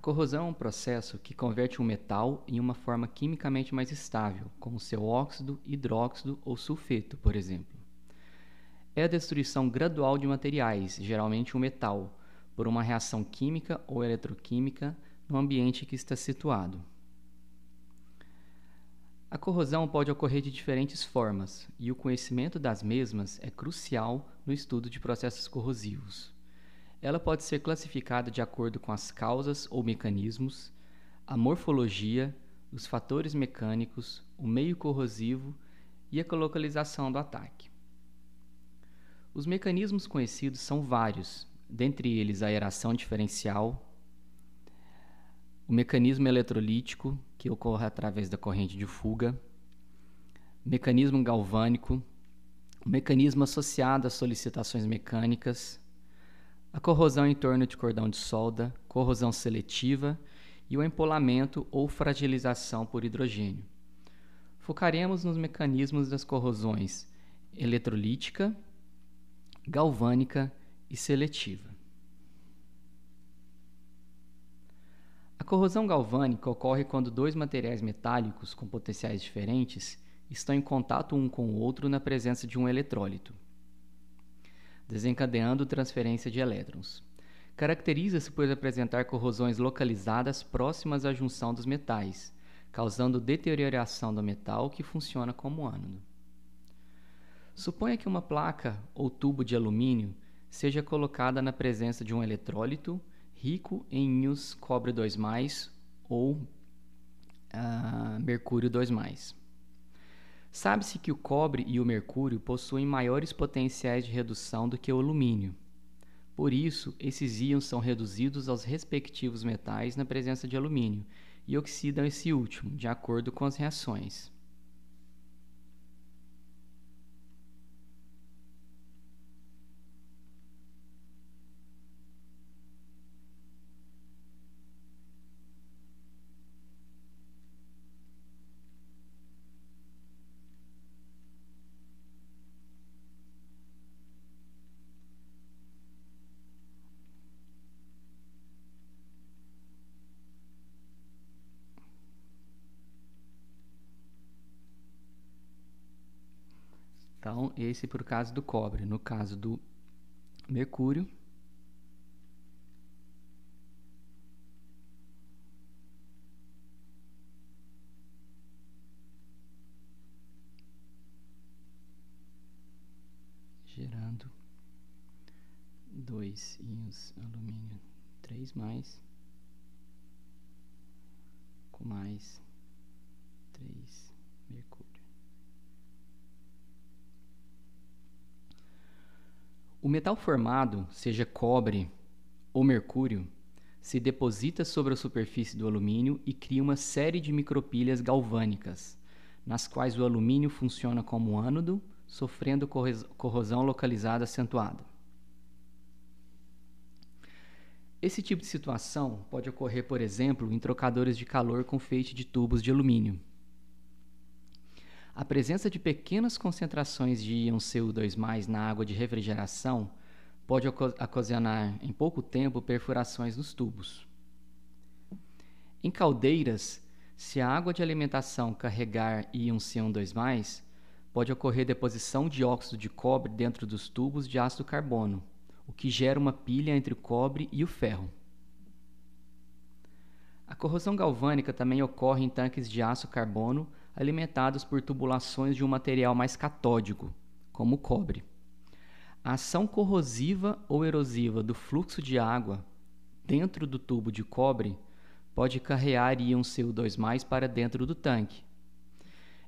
A corrosão é um processo que converte um metal em uma forma quimicamente mais estável, como seu óxido, hidróxido ou sulfeto, por exemplo. É a destruição gradual de materiais, geralmente um metal, por uma reação química ou eletroquímica no ambiente que está situado. A corrosão pode ocorrer de diferentes formas, e o conhecimento das mesmas é crucial no estudo de processos corrosivos. Ela pode ser classificada de acordo com as causas ou mecanismos, a morfologia, os fatores mecânicos, o meio corrosivo e a localização do ataque. Os mecanismos conhecidos são vários, dentre eles a aeração diferencial, o mecanismo eletrolítico, que ocorre através da corrente de fuga, mecanismo galvânico, o mecanismo associado às solicitações mecânicas, a corrosão em torno de cordão de solda, corrosão seletiva e o empolamento ou fragilização por hidrogênio. Focaremos nos mecanismos das corrosões eletrolítica, galvânica e seletiva. A corrosão galvânica ocorre quando dois materiais metálicos com potenciais diferentes estão em contato um com o outro na presença de um eletrólito, desencadeando transferência de elétrons. Caracteriza-se por apresentar corrosões localizadas próximas à junção dos metais, causando deterioração do metal que funciona como ânodo. Suponha que uma placa ou tubo de alumínio seja colocada na presença de um eletrólito rico em íons cobre 2+, ou mercúrio 2+. Sabe-se que o cobre e o mercúrio possuem maiores potenciais de redução do que o alumínio. Por isso, esses íons são reduzidos aos respectivos metais na presença de alumínio e oxidam esse último, de acordo com as reações. Então, esse por caso do cobre. No caso do mercúrio, gerando 2 íons alumínio 3+, com mais 3 mercúrio. O metal formado, seja cobre ou mercúrio, se deposita sobre a superfície do alumínio e cria uma série de micropilhas galvânicas, nas quais o alumínio funciona como ânodo, sofrendo corrosão localizada acentuada. Esse tipo de situação pode ocorrer, por exemplo, em trocadores de calor com feixe de tubos de alumínio. A presença de pequenas concentrações de íons Cu2+ na água de refrigeração pode ocasionar, em pouco tempo, perfurações nos tubos. Em caldeiras, se a água de alimentação carregar íons Cu2+, pode ocorrer deposição de óxido de cobre dentro dos tubos de ácido carbono, o que gera uma pilha entre o cobre e o ferro. A corrosão galvânica também ocorre em tanques de aço carbono alimentados por tubulações de um material mais catódico, como o cobre. A ação corrosiva ou erosiva do fluxo de água dentro do tubo de cobre pode carrear íons Cu2+ para dentro do tanque.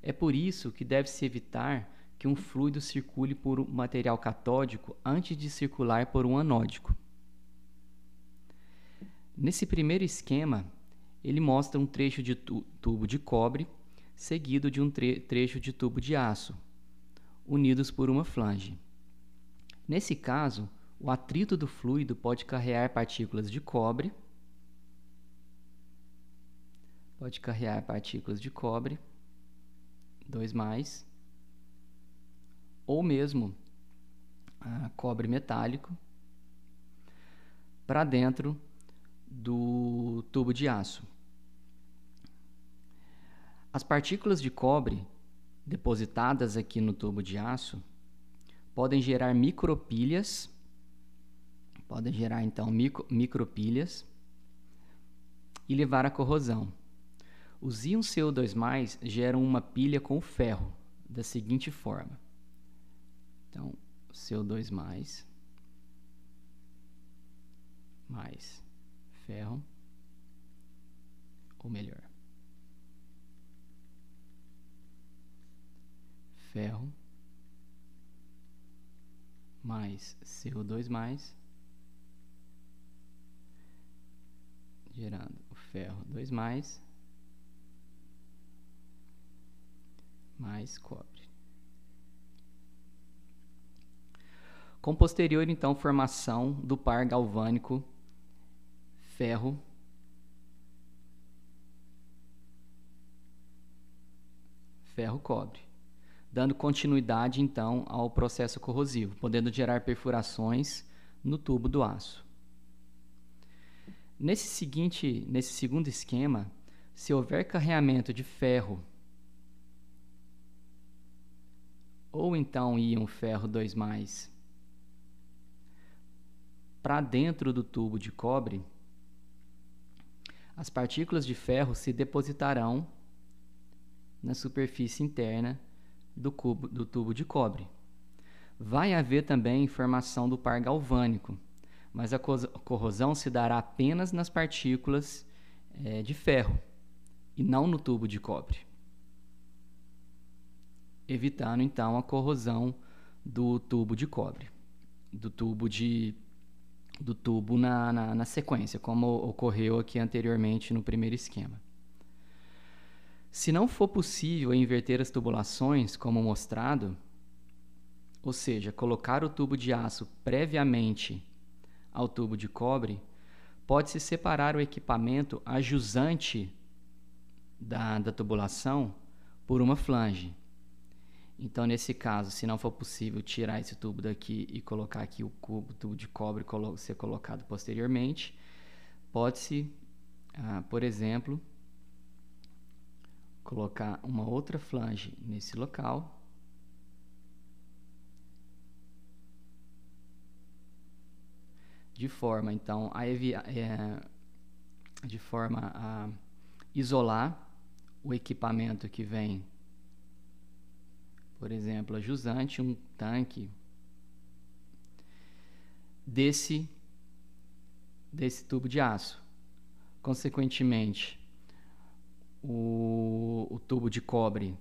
É por isso que deve-se evitar que um fluido circule por um material catódico antes de circular por um anódico. Nesse primeiro esquema, ele mostra um trecho de tubo de cobre seguido de um trecho de tubo de aço, unidos por uma flange. Nesse caso, o atrito do fluido pode carregar partículas de cobre, 2+, ou mesmo cobre metálico, para dentro do tubo de aço. As partículas de cobre depositadas aqui no tubo de aço podem gerar micropilhas, micropilhas e levar à corrosão. Os íons CO2+ geram uma pilha com ferro da seguinte forma. Então, CO2 mais ferro, ou melhor, ferro mais CO2 gerando o ferro 2 mais cobre. Com posterior, então, formação do par galvânico ferro-cobre, dando continuidade, então, ao processo corrosivo, podendo gerar perfurações no tubo do aço. Nesse segundo esquema, se houver carreamento de ferro ou então íon ferro 2+, para dentro do tubo de cobre, as partículas de ferro se depositarão na superfície interna do tubo de cobre. Vai haver também formação do par galvânico, mas a corrosão se dará apenas nas partículas de ferro e não no tubo de cobre, evitando então a corrosão do tubo de cobre, do tubo na sequência, como ocorreu aqui anteriormente no primeiro esquema. Se não for possível inverter as tubulações, como mostrado, ou seja, colocar o tubo de aço previamente ao tubo de cobre, pode-se separar o equipamento ajusante da tubulação por uma flange. Então, nesse caso, se não for possível tirar esse tubo daqui e colocar aqui o tubo de cobre ser colocado posteriormente, pode-se, por exemplo, colocar uma outra flange nesse local de forma, então, a isolar o equipamento que vem, por exemplo, a jusante, um tanque desse tubo de aço. Consequentemente, o tubo de cobre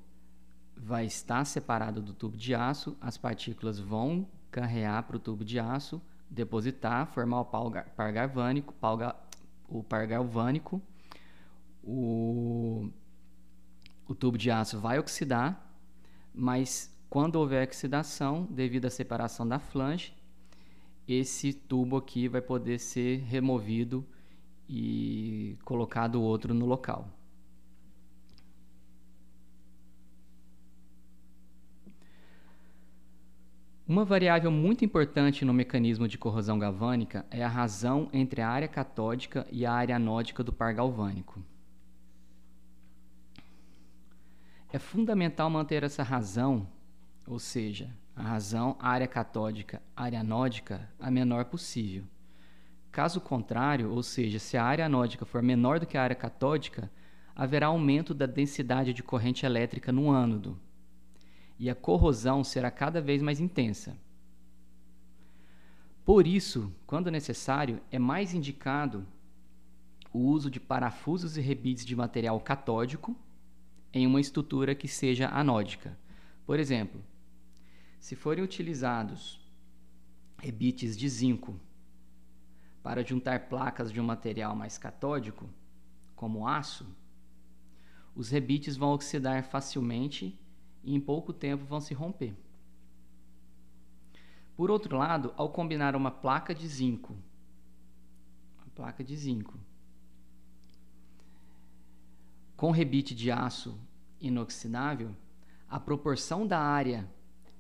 vai estar separado do tubo de aço, as partículas vão carrear para o tubo de aço, depositar, formar o par galvânico, o tubo de aço vai oxidar, mas quando houver oxidação, devido à separação da flange, esse tubo aqui vai poder ser removido e colocado outro no local. Uma variável muito importante no mecanismo de corrosão galvânica é a razão entre a área catódica e a área anódica do par galvânico. É fundamental manter essa razão, ou seja, a razão área catódica, área anódica, a menor possível. Caso contrário, ou seja, se a área anódica for menor do que a área catódica, haverá aumento da densidade de corrente elétrica no ânodo, e a corrosão será cada vez mais intensa. Por isso, quando necessário, é mais indicado o uso de parafusos e rebites de material catódico em uma estrutura que seja anódica. Por exemplo, se forem utilizados rebites de zinco para juntar placas de um material mais catódico, como aço, os rebites vão oxidar facilmente e em pouco tempo vão se romper. Por outro lado, ao combinar uma placa de zinco com rebite de aço inoxidável, a proporção da área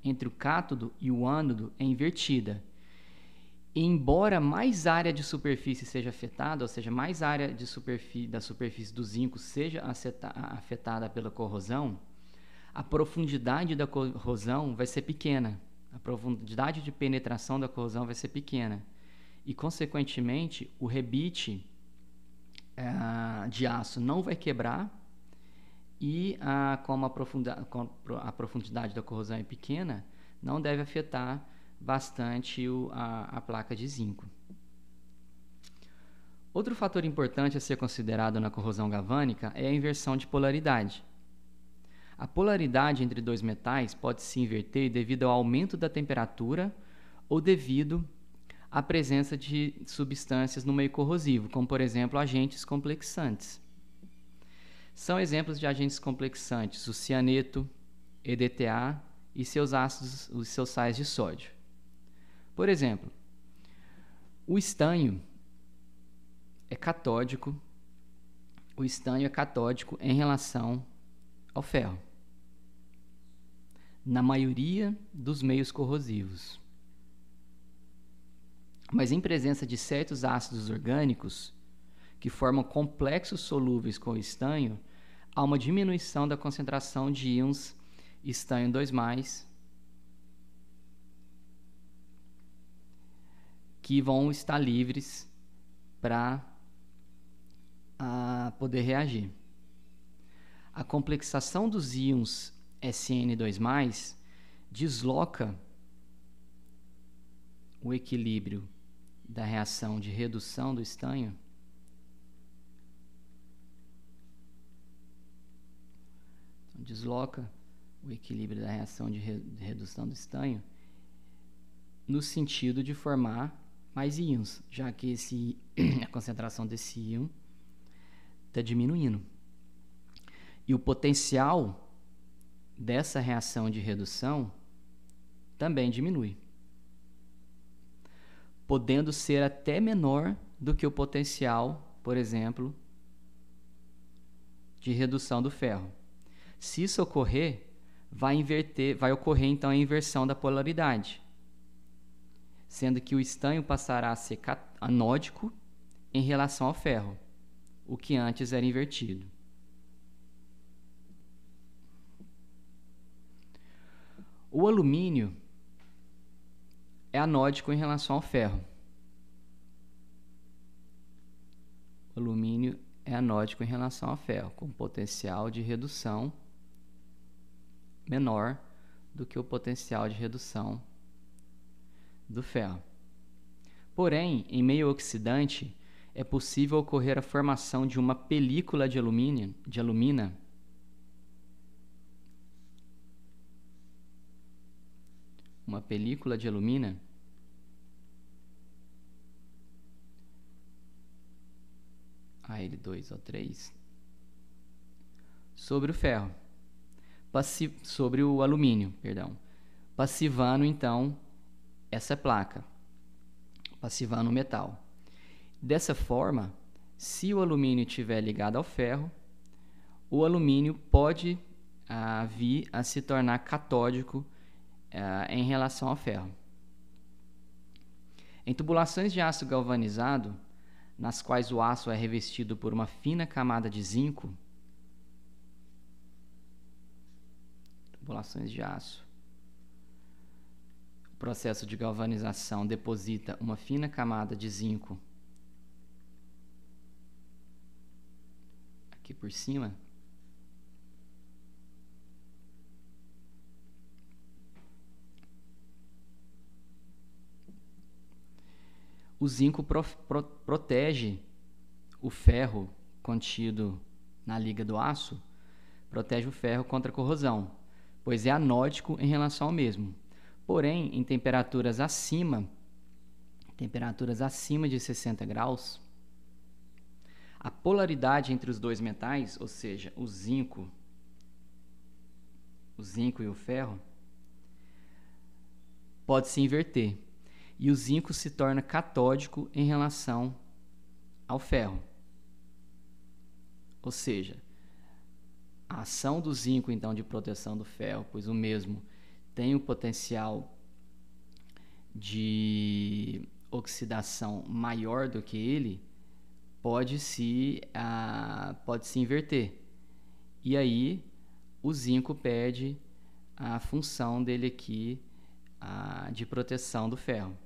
entre o cátodo e o ânodo é invertida embora mais área de superfície seja afetada, ou seja, mais área da superfície do zinco seja afetada pela corrosão, a profundidade da corrosão vai ser pequena. A profundidade de penetração da corrosão vai ser pequena. E, consequentemente, o rebite de aço não vai quebrar e, como a profundidade da corrosão é pequena, não deve afetar bastante a placa de zinco. Outro fator importante a ser considerado na corrosão galvânica é a inversão de polaridade. A polaridade entre dois metais pode se inverter devido ao aumento da temperatura ou devido à presença de substâncias no meio corrosivo, como, por exemplo, agentes complexantes. São exemplos de agentes complexantes o cianeto, EDTA e seus ácidos, os seus sais de sódio. Por exemplo, o estanho é catódico. O estanho é catódico em relação ao ferro, na maioria dos meios corrosivos. Mas em presença de certos ácidos orgânicos que formam complexos solúveis com o estanho, há uma diminuição da concentração de íons estanho 2+, que vão estar livres para poder reagir. A complexação dos íons SN2+, desloca o equilíbrio da reação de redução do estanho redução do estanho no sentido de formar mais íons, já que a concentração desse íon está diminuindo. E o potencial dessa reação de redução também diminui, podendo ser até menor do que o potencial, por exemplo, de redução do ferro. Se isso ocorrer, vai ocorrer então a inversão da polaridade, sendo que o estanho passará a ser anódico em relação ao ferro, o que antes era invertido. O alumínio é anódico em relação ao ferro. O alumínio é anódico em relação ao ferro, com potencial de redução menor do que o potencial de redução do ferro. Porém, em meio oxidante, é possível ocorrer a formação de uma película de alumina Al2O3 sobre o ferro, sobre o alumínio, passivando então essa placa, passivando o metal. Dessa forma, se o alumínio estiver ligado ao ferro, o alumínio pode vir a se tornar catódico em relação ao ferro. Em tubulações de aço galvanizado, nas quais o aço é revestido por uma fina camada de zinco, tubulações de aço, o processo de galvanização deposita uma fina camada de zinco aqui por cima, o zinco protege o ferro contido na liga do aço, protege o ferro contra a corrosão, pois é anódico em relação ao mesmo. Porém, em temperaturas acima de 60 graus, a polaridade entre os dois metais, ou seja, o zinco e o ferro, pode se inverter. E o zinco se torna catódico em relação ao ferro. Ou seja, a ação do zinco, então, de proteção do ferro, pois o mesmo tem o potencial de oxidação maior do que ele, pode se inverter. E aí o zinco perde a função dele aqui de proteção do ferro.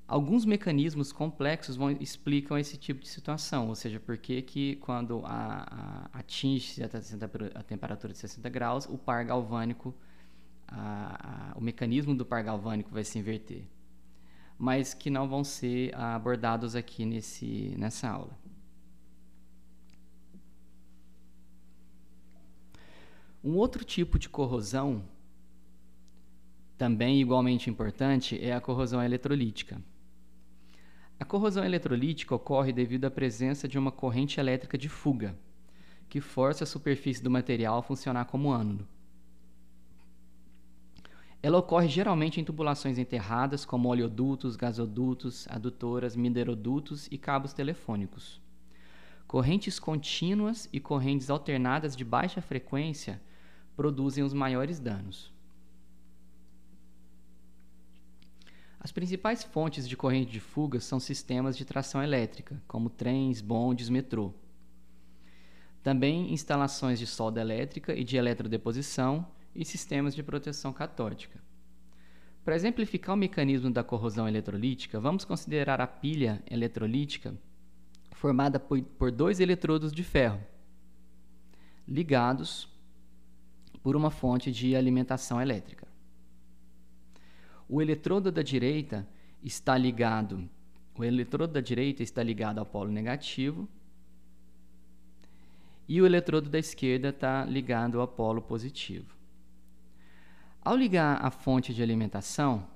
Alguns mecanismos complexos explicam esse tipo de situação, ou seja, por que quando atinge a temperatura de 60 graus, o par galvânico, o mecanismo do par galvânico vai se inverter, mas que não vão ser abordados aqui nessa aula. Um outro tipo de corrosão, também igualmente importante, é a corrosão eletrolítica. A corrosão eletrolítica ocorre devido à presença de uma corrente elétrica de fuga, que força a superfície do material a funcionar como ânodo. Ela ocorre geralmente em tubulações enterradas, como oleodutos, gasodutos, adutoras, minerodutos e cabos telefônicos. Correntes contínuas e correntes alternadas de baixa frequência produzem os maiores danos. As principais fontes de corrente de fuga são sistemas de tração elétrica, como trens, bondes, metrô. Também instalações de solda elétrica e de eletrodeposição e sistemas de proteção catódica. Para exemplificar o mecanismo da corrosão eletrolítica, vamos considerar a pilha eletrolítica formada por dois eletrodos de ferro, ligados por uma fonte de alimentação elétrica. O eletrodo da direita está ligado ao polo negativo e o eletrodo da esquerda está ligado ao polo positivo. Ao ligar a fonte de alimentação,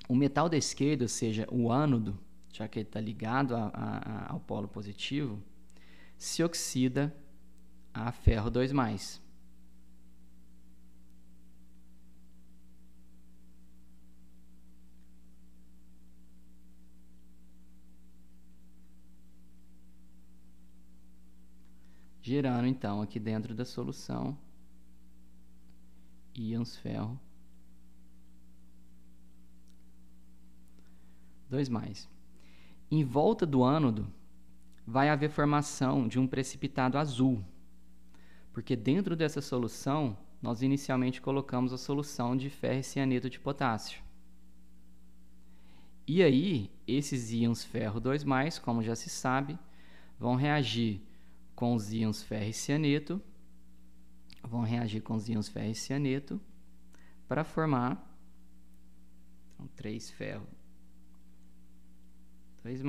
o metal da esquerda, ou seja, o ânodo, já que ele está ligado ao polo positivo, se oxida a ferro 2+. Gerando, então, aqui dentro da solução, íons ferro 2+. Em volta do ânodo, vai haver formação de um precipitado azul, porque dentro dessa solução, nós inicialmente colocamos a solução de ferro e cianeto de potássio. E aí, esses íons ferro 2+, como já se sabe, vão reagir com os íons ferro e cianeto, para formar 3 ferro 2+,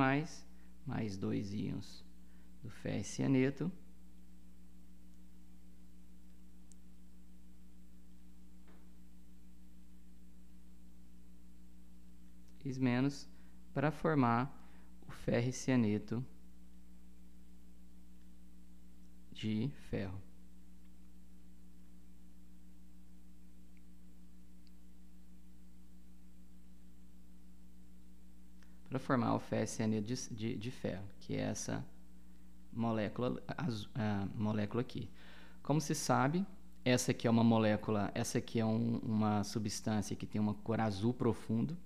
mais 2 íons do ferro e cianeto, menos, para formar o ferro e cianeto de ferro. Para formar o ferro e cianeto de ferro, que é essa molécula aqui. Como se sabe, essa aqui é uma molécula, essa aqui é uma substância que tem uma cor azul profundo.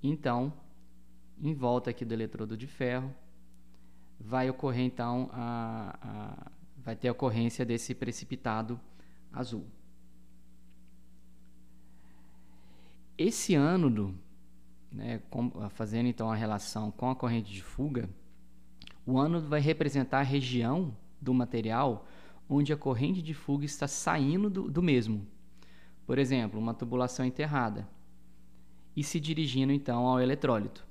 Então, em volta aqui do eletrodo de ferro, vai ocorrer então vai ter a ocorrência desse precipitado azul. Esse ânodo, fazendo então a relação com a corrente de fuga, o ânodo vai representar a região do material onde a corrente de fuga está saindo do mesmo. Por exemplo, uma tubulação enterrada e se dirigindo então ao eletrólito.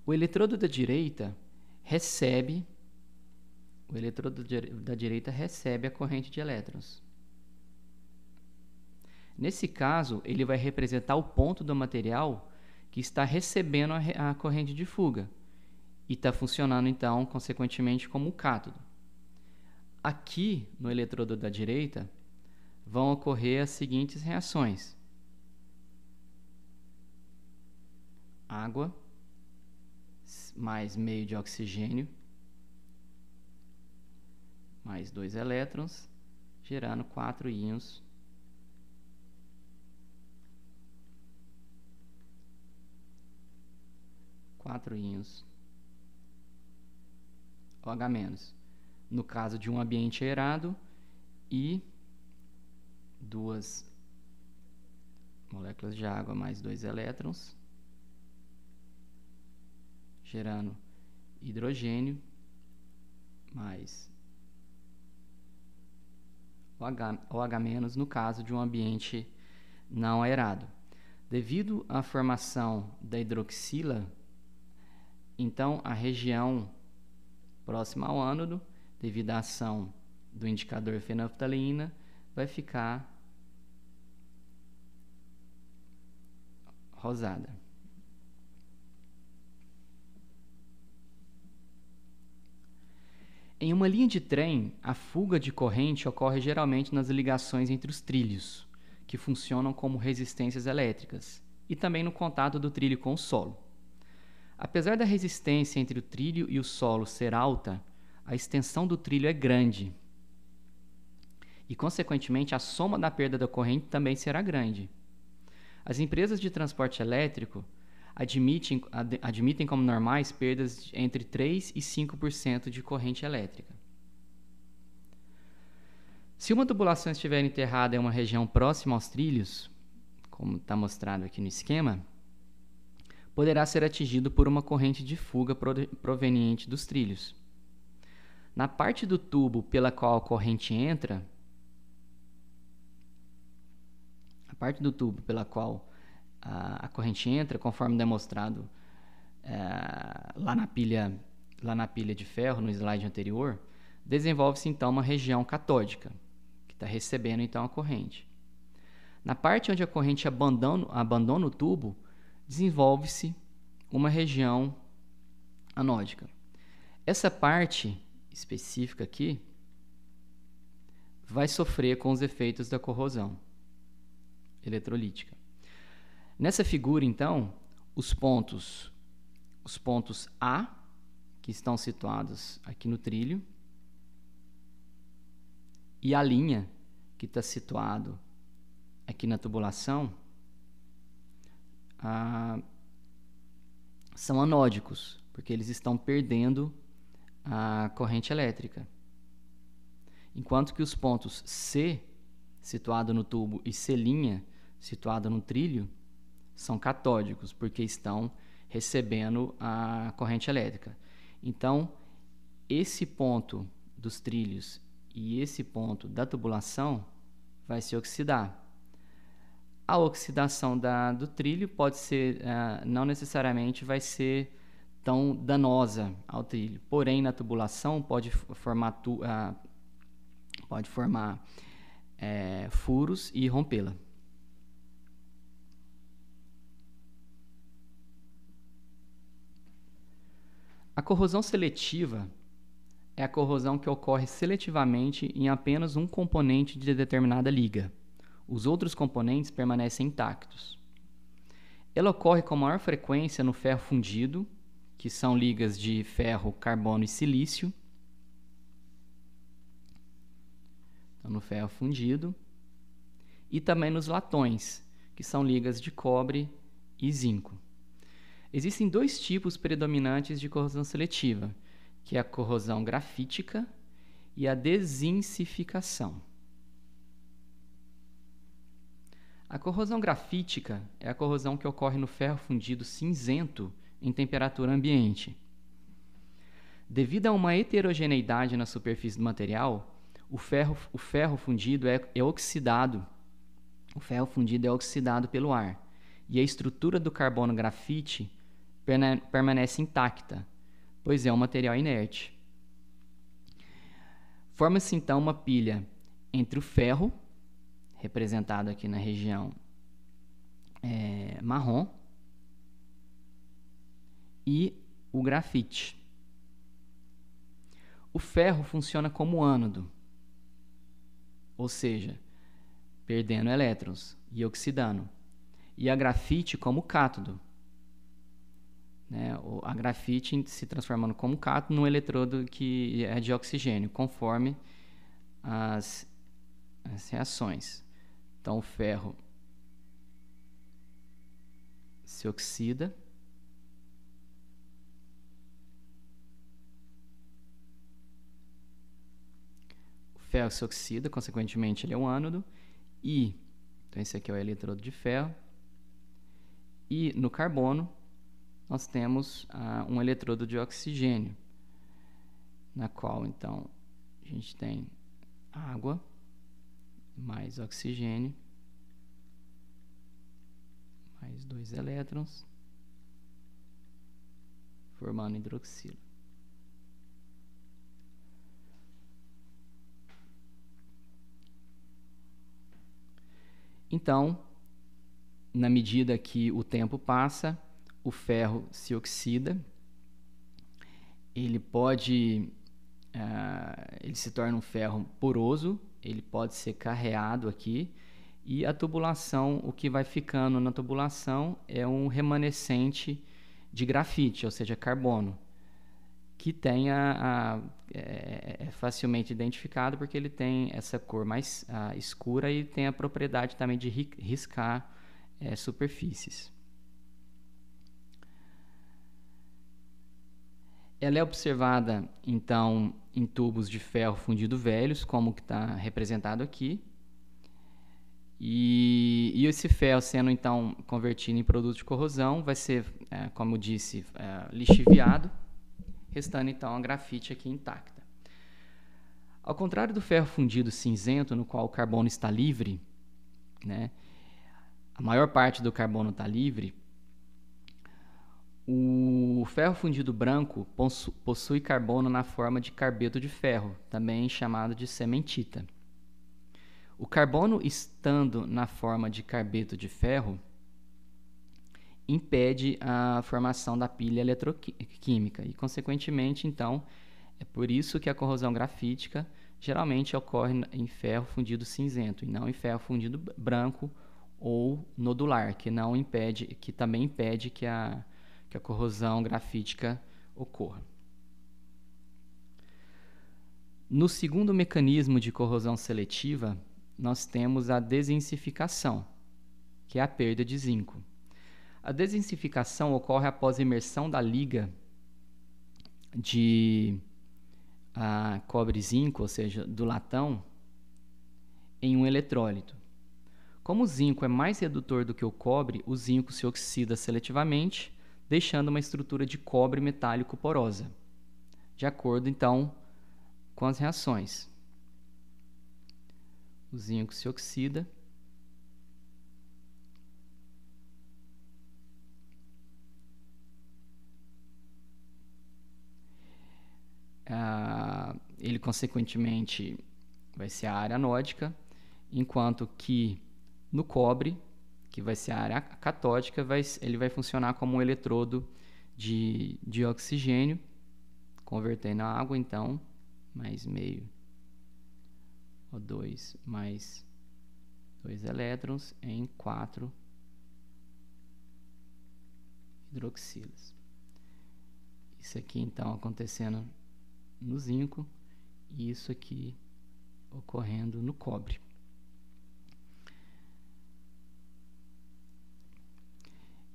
O eletrodo da direita recebe a corrente de elétrons. Nesse caso, ele vai representar o ponto do material que está recebendo a corrente de fuga e está funcionando, então, consequentemente, como o cátodo. Aqui, no eletrodo da direita, vão ocorrer as seguintes reações. Água mais meio de oxigênio mais 2 elétrons, gerando 4 íons 4 íons OH-, no caso de um ambiente aerado, e 2 moléculas de água mais 2 elétrons, gerando hidrogênio mais OH- no caso de um ambiente não aerado. Devido à formação da hidroxila, então a região próxima ao ânodo, devido à ação do indicador fenolftaleína, vai ficar rosada. Em uma linha de trem, a fuga de corrente ocorre geralmente nas ligações entre os trilhos, que funcionam como resistências elétricas, e também no contato do trilho com o solo. Apesar da resistência entre o trilho e o solo ser alta, a extensão do trilho é grande e, consequentemente, a soma da perda da corrente também será grande. As empresas de transporte elétrico admitem como normais perdas entre 3% e 5% de corrente elétrica. Se uma tubulação estiver enterrada em uma região próxima aos trilhos, como está mostrado aqui no esquema, poderá ser atingido por uma corrente de fuga proveniente dos trilhos. Na parte do tubo pela qual a corrente entra, conforme demonstrado lá na pilha de ferro, no slide anterior, desenvolve-se então uma região catódica, que está recebendo então a corrente. Na parte onde a corrente abandona o tubo, desenvolve-se uma região anódica. Essa parte específica aqui vai sofrer com os efeitos da corrosão eletrolítica. Nessa figura, então, os pontos A, que estão situados aqui no trilho, e a linha, que está situado aqui na tubulação, são anódicos, porque eles estão perdendo a corrente elétrica. Enquanto que os pontos C, situado no tubo, e C', situado no trilho, são catódicos, porque estão recebendo a corrente elétrica. Então, esse ponto dos trilhos e esse ponto da tubulação vai se oxidar. A oxidação do trilho pode ser, não necessariamente vai ser tão danosa ao trilho, porém na tubulação pode formar furos e rompê-la. A corrosão seletiva é a corrosão que ocorre seletivamente em apenas um componente de determinada liga. Os outros componentes permanecem intactos. Ela ocorre com maior frequência no ferro fundido, que são ligas de ferro, carbono e silício. Então, no ferro fundido. E também nos latões, que são ligas de cobre e zinco. Existem 2 tipos predominantes de corrosão seletiva, que é a corrosão grafítica e a dezincificação. A corrosão grafítica é a corrosão que ocorre no ferro fundido cinzento em temperatura ambiente. Devido a uma heterogeneidade na superfície do material, o ferro fundido é oxidado. O ferro fundido é oxidado pelo ar, e a estrutura do carbono grafite permanece intacta, pois é um material inerte. Forma-se então uma pilha entre o ferro, representado aqui na região marrom, e o grafite. O ferro funciona como ânodo, ou seja, perdendo elétrons e oxidando, e a grafite como cátodo, a grafite se transformando como cátodo num eletrodo que é de oxigênio, conforme as reações. Então, o ferro se oxida ferro se oxida, consequentemente ele é um ánodo. E, então esse aqui é o eletrodo de ferro. E no carbono, nós temos um eletrodo de oxigênio, na qual, então, a gente tem água mais oxigênio, mais 2 elétrons, formando hidroxilo. Então, na medida que o tempo passa, o ferro se oxida, ele se torna um ferro poroso, ele pode ser carreado aqui, e a tubulação, o que vai ficando na tubulação é um remanescente de grafite, ou seja, carbono, que tem é facilmente identificado porque ele tem essa cor mais escura e tem a propriedade também de riscar superfícies. Ela é observada, então, em tubos de ferro fundido velhos, como que está representado aqui. E esse ferro sendo, então, convertido em produto de corrosão, vai ser, como eu disse, lixiviado, restando, então, a grafite aqui intacta. Ao contrário do ferro fundido cinzento, no qual o carbono está livre, né, a maior parte do carbono está livre, o ferro fundido branco possui carbono na forma de carbeto de ferro, também chamado de cementita. O carbono, estando na forma de carbeto de ferro, impede a formação da pilha eletroquímica e, consequentemente, então, é por isso que a corrosão grafítica geralmente ocorre em ferro fundido cinzento e não em ferro fundido branco ou nodular, que também impede que a corrosão grafítica ocorra. No segundo mecanismo de corrosão seletiva, nós temos a desensificação, que é a perda de zinco. A desensificação ocorre após a imersão da liga de cobre e zinco, ou seja, do latão, em um eletrólito. Como o zinco é mais redutor do que o cobre, o zinco se oxida seletivamente, deixando uma estrutura de cobre metálico porosa, de acordo, então, com as reações. O zinco se oxida. Ele, consequentemente, vai ser a área anódica, enquanto que no cobre, que vai ser a área catódica, ele vai funcionar como um eletrodo de oxigênio, convertendo a água, então, mais meio O2 mais 2 elétrons em 4 hidroxilas. Isso aqui, então, acontecendo no zinco e isso aqui ocorrendo no cobre.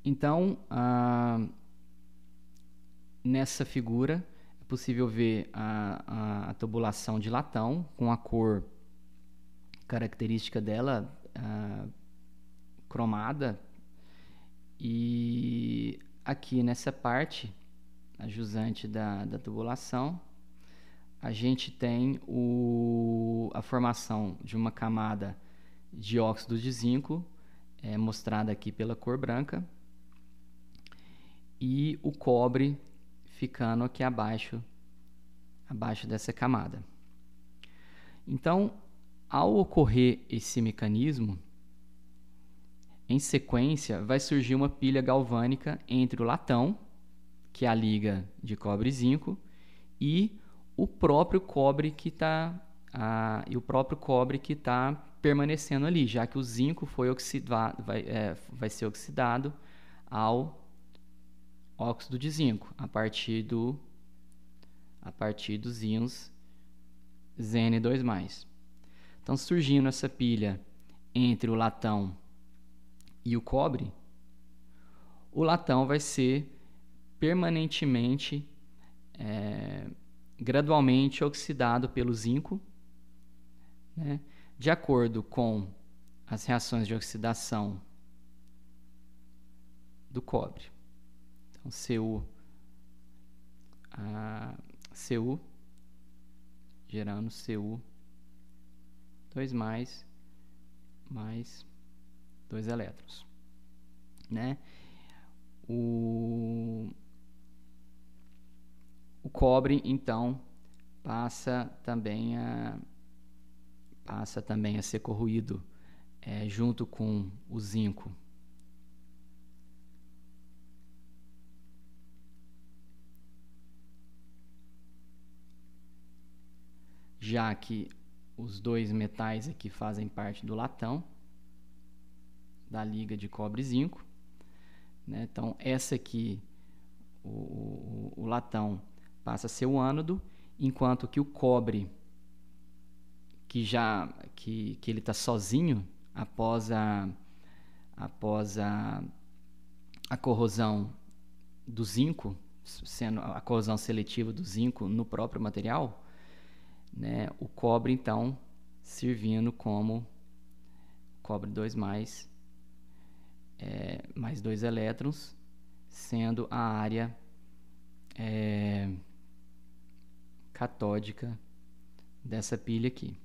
Então, nessa figura é possível ver a tubulação de latão com a cor característica dela cromada, e aqui nessa parte, a jusante da tubulação, a gente tem a formação de uma camada de óxido de zinco, mostrada aqui pela cor branca, e o cobre ficando aqui abaixo dessa camada. Então, ao ocorrer esse mecanismo, em sequência vai surgir uma pilha galvânica entre o latão, que é a liga de cobre e zinco, e o próprio cobre que está permanecendo ali, já que o zinco foi oxidado, vai ser oxidado ao óxido de zinco a partir dos íons Zn2+. Então, surgindo essa pilha entre o latão e o cobre, o latão vai ser permanentemente, gradualmente oxidado pelo zinco, né? De acordo com as reações de oxidação do cobre. Então, Cu gerando Cu2 mais 2 elétrons, né? O cobre, então, passa também a ser corroído junto com o zinco. Já que os dois metais aqui fazem parte do latão, da liga de cobre e zinco, né? Então, essa aqui, o latão, passa a ser o ânodo, enquanto que o cobre, que ele está sozinho após a corrosão do zinco, sendo a corrosão seletiva do zinco no próprio material, né? O cobre, então, servindo como cobre 2 mais 2 elétrons, sendo a área catódica dessa pilha aqui.